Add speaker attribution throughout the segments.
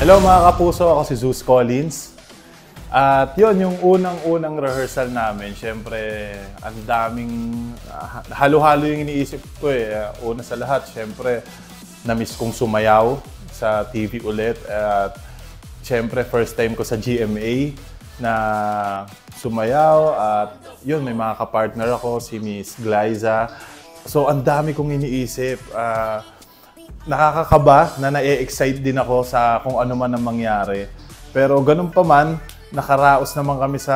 Speaker 1: Hello mga kapuso, ako si Zeus Collins. At yun, yung unang-unang rehearsal namin, syempre, ang daming, halo-halo yung iniisip ko eh. Una sa lahat, syempre, na-miss kong sumayaw sa TV ulit. At syempre, first time ko sa GMA na sumayaw. At yun, may mga kapartner ako, si Miss Glyza. So, ang dami kong iniisip. Nakakakaba na na-excite din ako sa kung ano man ang mangyari. Pero ganun pa man, nakaraos naman kami sa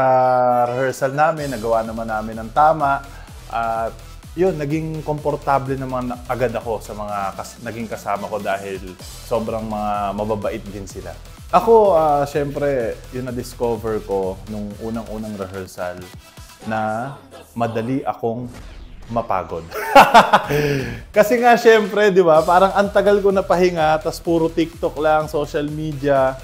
Speaker 1: rehearsal namin, nagawa naman namin ng tama. At yun, naging komportable naman agad ako sa mga naging kasama ko dahil sobrang mga mababait din sila. Ako, syempre, yun na-discover ko nung unang-unang rehearsal na madali akong mapagod. Kasi nga syempre, di ba, parang ang tagal ko na pahinga, tas puro TikTok lang, social media.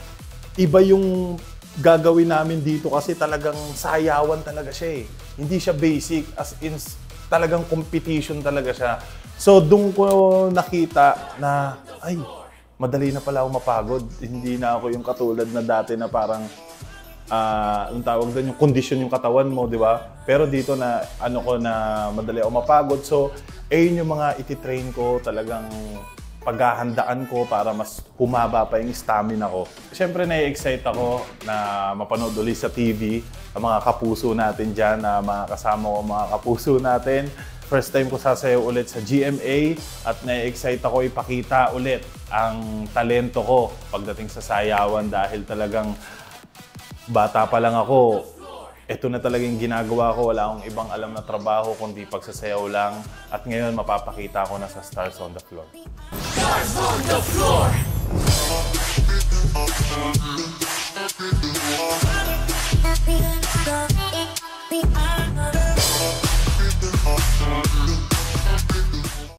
Speaker 1: Iba yung gagawin namin dito kasi talagang sayawan talaga siya eh. Hindi siya basic, as in talagang competition talaga siya. So doon ko nakita na, ay, madali na pala ako mapagod. Hindi na ako yung katulad na dati na parang ang tawag doon, yung kondisyon yung katawan mo, di ba? Pero dito na, na madali ako mapagod. So, ayun yung mga ititrain ko, talagang paghahandaan ko para mas humaba pa yung stamina ko. Siyempre, na-excite ako na mapanood ulit sa TV ang mga kapuso natin dyan, mga kasama ko, mga kapuso natin. First time ko sasayaw ulit sa GMA at na-excite ako ipakita ulit ang talento ko pagdating sa sayawan dahil talagang bata pa lang ako, ito na talagang ginagawa ko. Wala akong ibang alam na trabaho kundi pagsasayaw lang. At ngayon, mapapakita ko na sa Stars on the Floor. Stars on the Floor!